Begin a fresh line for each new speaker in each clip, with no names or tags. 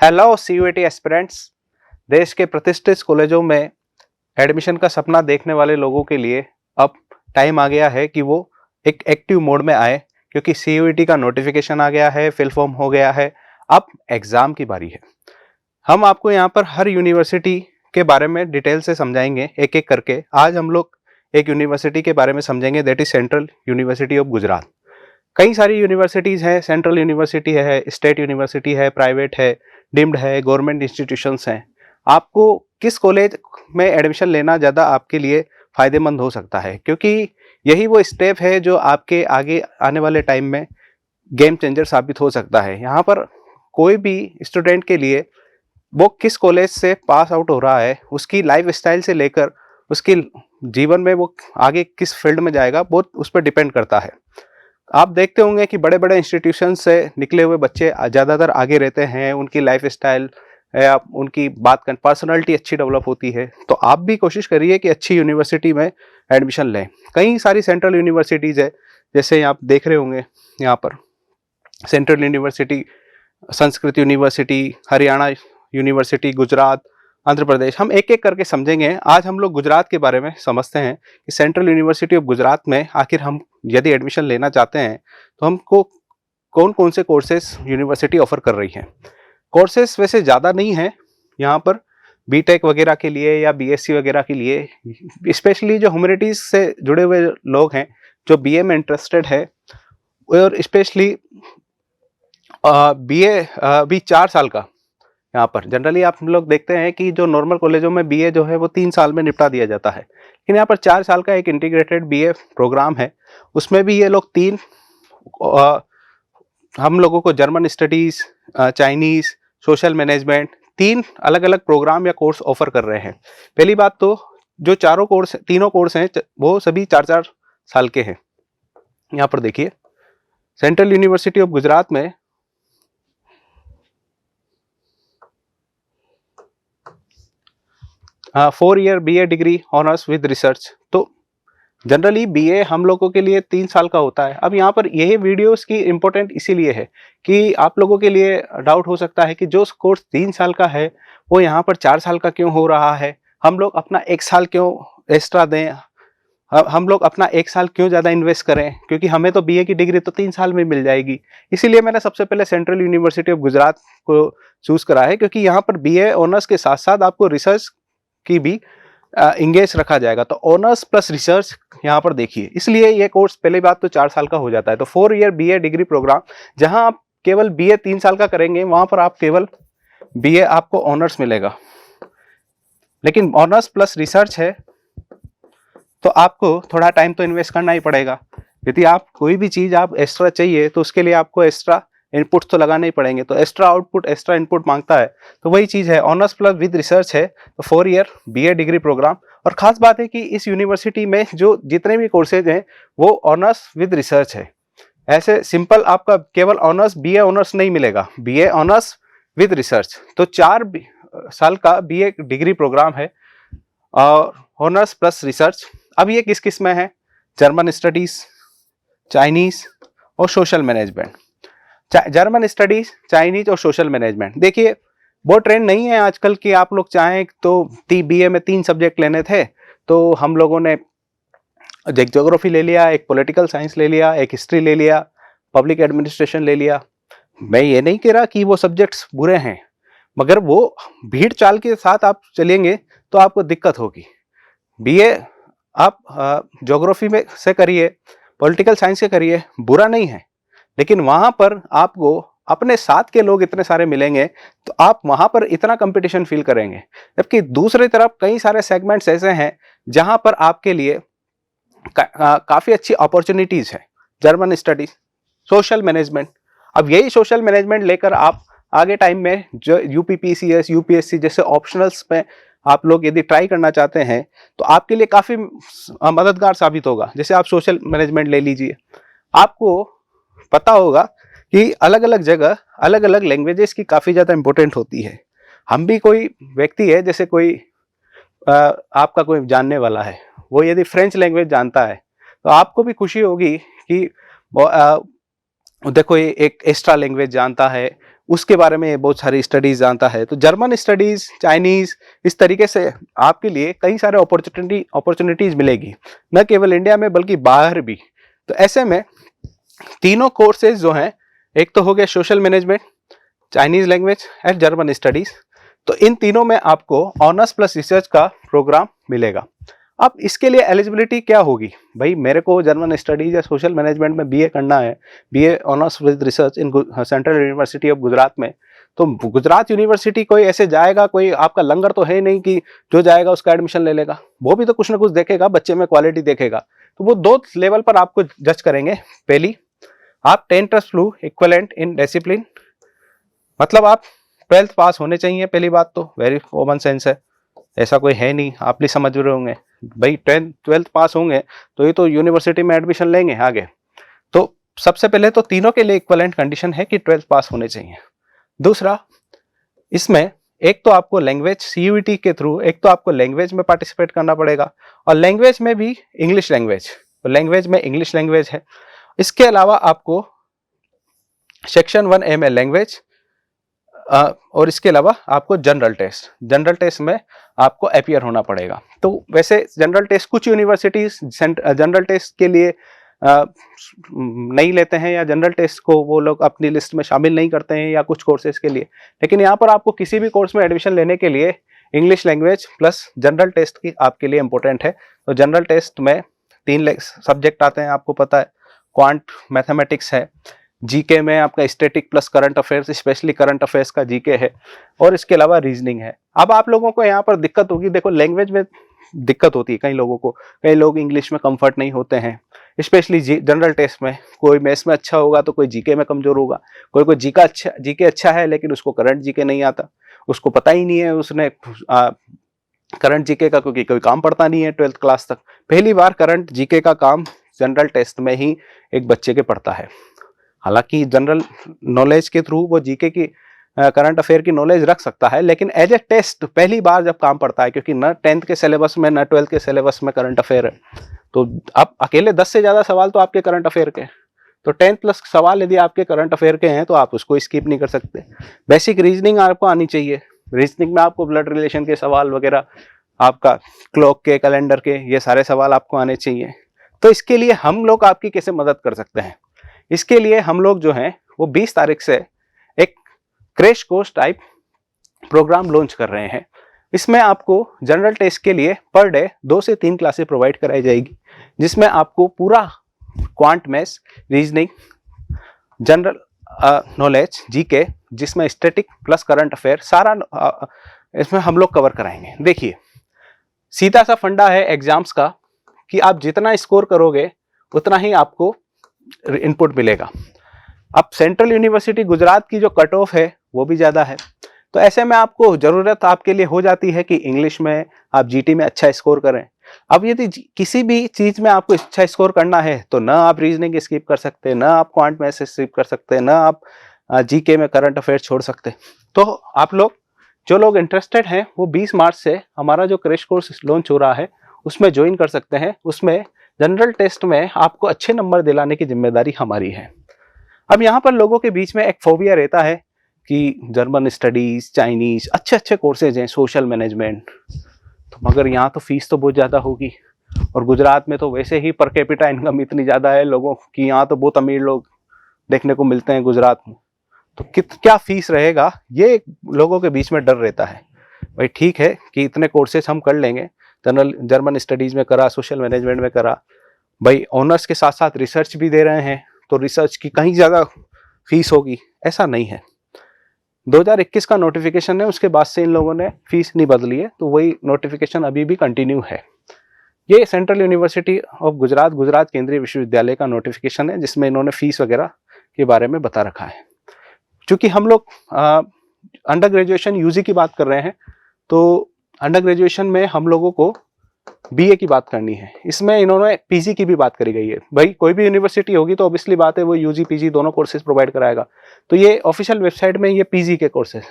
Hello CUET aspirants. देश के प्रतिष्ठित कॉलेजों में एडमिशन का सपना देखने वाले लोगों के लिए अब टाइम आ गया है कि वो एक एक्टिव मोड में आए, क्योंकि सीयूईटी का नोटिफिकेशन आ गया है, फिल फॉर्म हो गया है। अब एग्जाम की बारी है। हम आपको यहाँ पर हर यूनिवर्सिटी के बारे में डिटेल से समझाएंगे एक एक करके। आज हम लोग एक यूनिवर्सिटी के बारे में समझेंगे, that is central university of Gujarat. कई सारी यूनिवर्सिटीज़ हैं, सेंट्रल यूनिवर्सिटी है, स्टेट यूनिवर्सिटी है, प्राइवेट है, डीम्ड है, गवर्नमेंट इंस्टीट्यूशंस हैं। आपको किस कॉलेज में एडमिशन लेना ज़्यादा आपके लिए फ़ायदेमंद हो सकता है, क्योंकि यही वो स्टेप है जो आपके आगे आने वाले टाइम में गेम चेंजर साबित हो सकता है। यहाँ पर कोई भी स्टूडेंट के लिए वो किस कॉलेज से पास आउट हो रहा है, उसकी लाइफ स्टाइल से लेकर उसकी जीवन में वो आगे किस फील्ड में जाएगा, वो उस पर डिपेंड करता है। आप देखते होंगे कि बड़े बड़े इंस्टीट्यूशन से निकले हुए बच्चे ज़्यादातर आगे रहते हैं, उनकी लाइफ स्टाइल या उनकी बात कर पर्सनालिटी अच्छी डेवलप होती है। तो आप भी कोशिश करिए कि अच्छी यूनिवर्सिटी में एडमिशन लें। कई सारी सेंट्रल यूनिवर्सिटीज़ है, जैसे आप देख रहे होंगे यहाँ पर central university, Sanskrit university, Haryana university, Gujarat, Andhra Pradesh. हम एक एक करके समझेंगे। आज हम लोग गुजरात के बारे में समझते हैं कि सेंट्रल यूनिवर्सिटी ऑफ गुजरात में आखिर हम यदि एडमिशन लेना चाहते हैं तो हमको कौन कौन से कोर्सेज यूनिवर्सिटी ऑफर कर रही है। कोर्सेज वैसे ज़्यादा नहीं है यहाँ पर, बीटेक वगैरह के लिए या बीएससी वगैरह के लिए, स्पेशली जो ह्यूमैनिटीज़ से जुड़े हुए लोग हैं, जो बीए में इंटरेस्टेड है, और स्पेशली बीए भी 4 साल का। यहाँ पर जनरली आप लोग देखते हैं कि जो नॉर्मल कॉलेजों में बीए जो है वो 3 साल में निपटा दिया जाता है, लेकिन यहाँ पर 4 साल का एक इंटीग्रेटेड बीए प्रोग्राम है। उसमें भी ये लोग हम लोगों को German studies, Chinese, social management, 3 अलग अलग प्रोग्राम या कोर्स ऑफर कर रहे हैं। पहली बात तो जो तीनों कोर्स हैं वो सभी 4-4 साल के हैं। यहाँ पर देखिए सेंट्रल यूनिवर्सिटी ऑफ गुजरात में 4 year BA degree honours with research. तो जनरली बीए हम लोगों के लिए 3 साल का होता है। अब यहाँ पर यही वीडियोस की इम्पोर्टेंट इसीलिए है कि आप लोगों के लिए डाउट हो सकता है कि जो कोर्स 3 साल का है वो यहाँ पर 4 साल का क्यों हो रहा है, हम लोग अपना 1 साल क्यों एक्स्ट्रा दें, हम लोग अपना 1 साल क्यों ज़्यादा इन्वेस्ट करें, क्योंकि हमें तो बीए की डिग्री तो 3 साल में मिल जाएगी। इसीलिए मैंने सबसे पहले सेंट्रल यूनिवर्सिटी ऑफ गुजरात को चूज़ करा है, क्योंकि यहाँ पर बीए ऑनर्स के साथ साथ आपको रिसर्च की भी इंगेज रखा जाएगा। तो ऑनर्स प्लस रिसर्च यहाँ पर देखिए, इसलिए ये कोर्स पहली बात तो 4 साल का हो जाता है। तो 4 ईयर बीए डिग्री प्रोग्राम, जहाँ आप केवल बीए 3 साल का करेंगे, वहाँ पर आप केवल बीए आपको ऑनर्स मिलेगा। लेकिन ऑनर्स प्लस रिसर्च है तो आपको थोड़ा टाइम तो इन्वेस्ट करना ही पड़ेगा। यदि आप कोई भी चीज़ आप एक्स्ट्रा चाहिए तो उसके लिए आपको एक्स्ट्रा इनपुट तो लगाने ही पड़ेंगे। तो एक्स्ट्रा आउटपुट एक्स्ट्रा इनपुट मांगता है, तो वही चीज़ है। ऑनर्स प्लस विद रिसर्च है तो 4 ईयर बीए डिग्री प्रोग्राम। और ख़ास बात है कि इस यूनिवर्सिटी में जो जितने भी कोर्सेज हैं वो ऑनर्स विद रिसर्च है। ऐसे सिंपल आपका केवल ऑनर्स बीए ऑनर्स नहीं मिलेगा, बीए ऑनर्स विद रिसर्च। तो 4 साल का बीए डिग्री प्रोग्राम है और ऑनर्स प्लस रिसर्च। अब ये किस किस में है? जर्मन स्टडीज़, चाइनीज़ और social management. German studies, Chinese और सोशल मैनेजमेंट। देखिए वो ट्रेंड नहीं है आजकल कि आप लोग चाहें तो बीए में 3 सब्जेक्ट लेने थे तो हम लोगों ने एक ज्योग्राफी ले लिया, एक पॉलिटिकल साइंस ले लिया, एक हिस्ट्री ले लिया, पब्लिक एडमिनिस्ट्रेशन ले लिया। मैं ये नहीं कह रहा कि वो सब्जेक्ट्स बुरे हैं, मगर वो भीड़ चाल के साथ आप चलेंगे तो आपको दिक्कत होगी। बीए आप ज्योग्राफी में से करिए, पॉलिटिकल साइंस से करिए, बुरा नहीं है, लेकिन वहाँ पर आपको अपने साथ के लोग इतने सारे मिलेंगे तो आप वहाँ पर इतना कंपटीशन फील करेंगे। जबकि दूसरी तरफ कई सारे सेगमेंट्स ऐसे हैं जहाँ पर आपके लिए काफ़ी अच्छी अपॉर्चुनिटीज़ है। German studies, social management. अब यही सोशल मैनेजमेंट लेकर आप आगे टाइम में जो यूपीपीसीएस, यूपीएससी जैसे ऑप्शनल्स में आप लोग यदि ट्राई करना चाहते हैं तो आपके लिए काफ़ी मददगार साबित होगा। जैसे आप सोशल मैनेजमेंट ले लीजिए, आपको पता होगा कि अलग अलग जगह अलग अलग लैंग्वेजेस की काफ़ी ज़्यादा इम्पोर्टेंट होती है। हम भी कोई व्यक्ति है, जैसे कोई आपका कोई जानने वाला है, वो यदि फ्रेंच लैंग्वेज जानता है तो आपको भी खुशी होगी कि देखो ये एक एक्स्ट्रा लैंग्वेज जानता है, उसके बारे में बहुत सारी स्टडीज जानता है। तो जर्मन स्टडीज, चाइनीज, इस तरीके से आपके लिए कई सारे अपॉर्चुनिटीज मिलेगी, न केवल इंडिया में बल्कि बाहर भी। तो ऐसे में तीनों कोर्सेज जो हैं, एक तो हो गया social management, Chinese language and German studies, तो इन तीनों में आपको ऑनर्स प्लस रिसर्च का प्रोग्राम मिलेगा। अब इसके लिए एलिजिबिलिटी क्या होगी? भाई मेरे को जर्मन स्टडीज या सोशल मैनेजमेंट में बीए करना है, BA honours with research in central university of Gujarat में, तो गुजरात यूनिवर्सिटी कोई ऐसे जाएगा, कोई आपका लंगर तो है नहीं कि जो जाएगा उसका एडमिशन ले लेगा। वो भी तो कुछ ना कुछ देखेगा, बच्चे में क्वालिटी देखेगा। तो वो दो लेवल पर आपको जज करेंगे। पहली, आप 10+2 इक्विवेलेंट इन डिसिप्लिन, मतलब आप 12th पास होने चाहिए। पहली बात तो वेरी कॉमन सेंस है, ऐसा कोई है नहीं, आप भी समझ रहे होंगे भाई 12th पास होंगे तो ये तो यूनिवर्सिटी में एडमिशन लेंगे आगे। तो सबसे पहले तो तीनों के लिए इक्विवेलेंट कंडीशन है कि 12th पास होने चाहिए। दूसरा, इसमें एक तो आपको लैंग्वेज CUET के थ्रू, एक तो आपको लैंग्वेज में पार्टिसिपेट करना पड़ेगा, और लैंग्वेज में भी इंग्लिश लैंग्वेज, तो लैंग्वेज में इंग्लिश लैंग्वेज है। इसके अलावा आपको सेक्शन 1A में लैंग्वेज, और इसके अलावा आपको जनरल टेस्ट में आपको अपीयर होना पड़ेगा। तो वैसे जनरल टेस्ट कुछ यूनिवर्सिटीज जनरल टेस्ट के लिए नहीं लेते हैं, या जनरल टेस्ट को वो लोग अपनी लिस्ट में शामिल नहीं करते हैं, या कुछ कोर्सेज के लिए। लेकिन यहाँ पर आपको किसी भी कोर्स में एडमिशन लेने के लिए English language plus general test की आपके लिए इंपॉर्टेंट है। तो जनरल टेस्ट में 3 सब्जेक्ट आते हैं, आपको पता है, क्वांट, मैथमेटिक्स है, जीके में आपका static plus current affairs, specially current affairs का जीके है, और इसके अलावा रीजनिंग है। अब आप लोगों को यहाँ पर दिक्कत होगी, देखो लैंग्वेज में दिक्कत होती है कई लोगों को, कई लोग इंग्लिश में कंफर्ट नहीं होते हैं, स्पेशली जनरल टेस्ट में। कोई मैथ्स में अच्छा होगा तो कोई जीके में कमजोर होगा, कोई जीके अच्छा है लेकिन उसको करंट जीके नहीं आता, उसको पता ही नहीं है, उसने करंट जीके का क्योंकि कोई काम पड़ता नहीं है 12th क्लास तक। पहली बार करंट जीके का काम जनरल टेस्ट में ही एक बच्चे के पड़ता है। हालांकि जनरल नॉलेज के थ्रू वो जीके की करंट अफेयर की नॉलेज रख सकता है, लेकिन एज ए टेस्ट पहली बार जब काम पड़ता है, क्योंकि न 10th के सिलेबस में न 12th के सिलेबस में करंट अफेयर है, तो अब अकेले 10 से ज्यादा सवाल तो आपके करंट अफेयर के, तो 10 प्लस सवाल यदि आपके करंट अफेयर के हैं तो आप उसको स्किप नहीं कर सकते। बेसिक रीजनिंग आपको आनी चाहिए, रीजनिंग में आपको ब्लड रिलेशन के सवाल वगैरह, आपका क्लॉक के, कैलेंडर के, ये सारे सवाल आपको आने चाहिए। तो इसके लिए हम लोग आपकी कैसे मदद कर सकते हैं? इसके लिए हम लोग जो हैं वो 20 तारीख से एक crash course type programme launch कर रहे हैं। इसमें आपको जनरल टेस्ट के लिए पर डे 2 से 3 क्लासेस प्रोवाइड कराई जाएगी, जिसमें आपको पूरा quant, maths, reasoning, general knowledge, GK, जिसमें स्टैटिक प्लस करंट अफेयर सारा इसमें हम लोग कवर कराएंगे। देखिए, सीधा सा फंडा है एग्जाम्स का कि आप जितना स्कोर करोगे उतना ही आपको इनपुट मिलेगा। अब सेंट्रल यूनिवर्सिटी गुजरात की जो कट ऑफ है वो भी ज़्यादा है, तो ऐसे में आपको ज़रूरत आपके लिए हो जाती है कि इंग्लिश में आप जीटी में अच्छा स्कोर करें। अब यदि किसी भी चीज़ में आपको अच्छा स्कोर करना है तो ना आप रीजनिंग स्किप कर सकते, ना आप क्वांट मैथ्स स्किप कर सकते, ना आप जीके में करंट अफेयर छोड़ सकते। तो आप लोग जो लोग इंटरेस्टेड हैं वो 20 मार्च से हमारा जो क्रैश कोर्स लॉन्च हो रहा है उसमें ज्वाइन कर सकते हैं। उसमें जनरल टेस्ट में आपको अच्छे नंबर दिलाने की जिम्मेदारी हमारी है। अब यहाँ पर लोगों के बीच में एक फोबिया रहता है कि जर्मन स्टडीज, चाइनीज, अच्छे कोर्सेज हैं, सोशल मैनेजमेंट, तो मगर यहाँ तो फीस तो बहुत ज़्यादा होगी, और गुजरात में तो वैसे ही पर कैपिटा इनकम इतनी ज़्यादा है लोगों की, यहाँ तो बहुत अमीर लोग देखने को मिलते हैं गुजरात में, तो क्या फीस रहेगा, ये लोगों के बीच में डर रहता है। भाई ठीक है कि इतने कोर्सेज हम कर लेंगे, जर्मन स्टडीज़ में करा, सोशल मैनेजमेंट में करा, भाई ऑनर्स के साथ साथ रिसर्च भी दे रहे हैं, तो रिसर्च की कहीं ज़्यादा फीस होगी, ऐसा नहीं है। 2021 का नोटिफिकेशन है, उसके बाद से इन लोगों ने फीस नहीं बदली है, तो वही नोटिफिकेशन अभी भी कंटिन्यू है। ये सेंट्रल यूनिवर्सिटी ऑफ गुजरात केंद्रीय विश्वविद्यालय का नोटिफिकेशन है, जिसमें इन्होंने फीस वगैरह के बारे में बता रखा है। क्योंकि हम लोग अंडर ग्रेजुएशन यूजी की बात कर रहे हैं, तो अंडर ग्रेजुएशन में हम लोगों को बीए की बात करनी है, इसमें इन्होंने पीजी की भी बात करी गई है। भाई कोई भी यूनिवर्सिटी होगी तो ऑब्वियसली बात है वो यूजी पीजी दोनों कोर्सेज प्रोवाइड कराएगा, तो ये ऑफिशियल वेबसाइट में ये पीजी के कोर्सेज,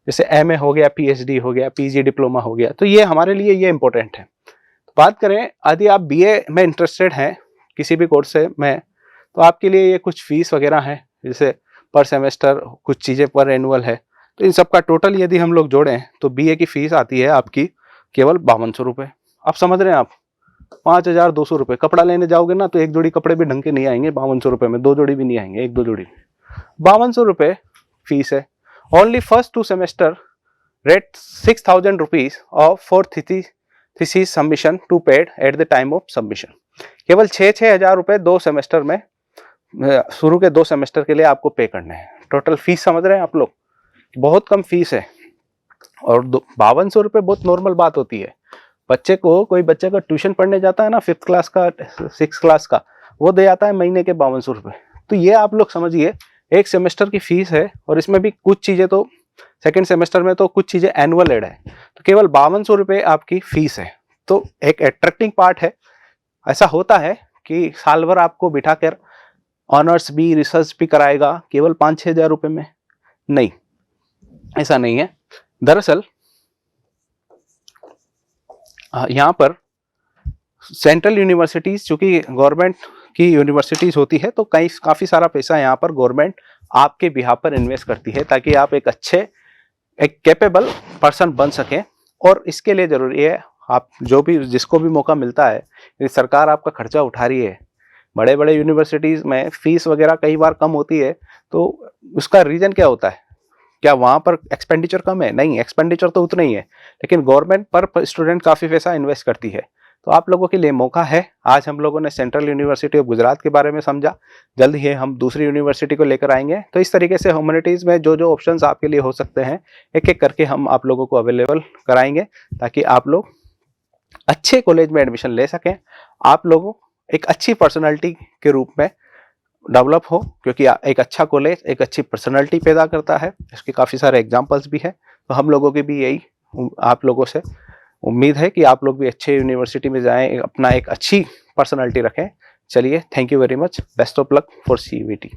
जैसे एमए हो गया, पीएचडी हो गया, पीजी डिप्लोमा हो गया, तो ये हमारे लिए ये इंपॉर्टेंट है। तो बात करें यदि आप बीए में इंटरेस्टेड हैं किसी भी कोर्स में, तो आपके लिए ये कुछ फीस वगैरह है, जैसे पर सेमेस्टर, कुछ चीज़ें पर एनुअल है। तो इन सब का टोटल यदि हम लोग जोड़ें तो बीए की फीस आती है आपकी केवल 5200 रुपये। आप समझ रहे हैं, आप 5200 रुपये। कपड़ा लेने जाओगे ना तो एक जोड़ी कपड़े भी ढंग के नहीं आएंगे 5200 रुपये में, 2 जोड़ी भी नहीं आएंगे, 1-2 जोड़ी। 5200 रुपये फीस है। Only first 2 semester rate 6000 rupees of for thesis submission to paid at the time of submission. केवल 6,000 रुपये 2 सेमेस्टर में, शुरू के 2 सेमेस्टर के लिए आपको पे करने हैं। टोटल फीस समझ रहे हैं आप लोग, बहुत कम फीस है। और 5200 रुपये बहुत नॉर्मल बात होती है। बच्चे को, कोई बच्चे का ट्यूशन पढ़ने जाता है ना 5th क्लास का, 6th क्लास का, वो दे आता है महीने के 5200 रुपये। तो ये आप लोग समझिए एक सेमेस्टर की फीस है। और इसमें भी कुछ चीज़ें तो सेकेंड सेमेस्टर में तो कुछ चीज़ें एनुअल एड है, तो केवल 5200 रुपये आपकी फीस है। तो एक अट्रैक्टिंग पार्ट है। ऐसा होता है कि साल भर आपको बिठा कर ऑनर्स भी, रिसर्च भी कराएगा केवल 5-6 हज़ार रुपये में, नहीं, ऐसा नहीं है। दरअसल यहाँ पर सेंट्रल यूनिवर्सिटीज़, चूँकि गवर्नमेंट की यूनिवर्सिटीज़ होती है, तो काफ़ी सारा पैसा यहाँ पर गवर्नमेंट आपके बिहाफ पर इन्वेस्ट करती है ताकि आप एक अच्छे, एक कैपेबल पर्सन बन सकें। और इसके लिए ज़रूरी है, आप जो भी, जिसको भी मौका मिलता है, यदि सरकार आपका खर्चा उठा रही है, बड़े बड़े यूनिवर्सिटीज़ में फीस वगैरह कई बार कम होती है, तो उसका रीज़न क्या होता है? क्या वहाँ पर एक्सपेंडिचर कम है? नहीं, एक्सपेंडिचर तो उतना ही है, लेकिन गवर्नमेंट पर स्टूडेंट काफ़ी पैसा इन्वेस्ट करती है। तो आप लोगों के लिए मौका है। आज हम लोगों ने सेंट्रल यूनिवर्सिटी ऑफ गुजरात के बारे में समझा, जल्द ही हम दूसरी यूनिवर्सिटी को लेकर आएंगे। तो इस तरीके से ह्यूमैनिटीज़ में जो जो ऑप्शंस आपके लिए हो सकते हैं, एक एक करके हम आप लोगों को अवेलेबल कराएंगे, ताकि आप लोग अच्छे कॉलेज में एडमिशन ले सकें, आप लोगों एक अच्छी पर्सनैलिटी के रूप में डेवलप हो, क्योंकि एक अच्छा कॉलेज एक अच्छी पर्सनैलिटी पैदा करता है। इसके काफ़ी सारे एग्जाम्पल्स भी हैं। तो हम लोगों की भी यही आप लोगों से उम्मीद है कि आप लोग भी अच्छे यूनिवर्सिटी में जाएं, अपना एक अच्छी पर्सनैलिटी रखें। चलिए, thank you very much, best of luck for CUET।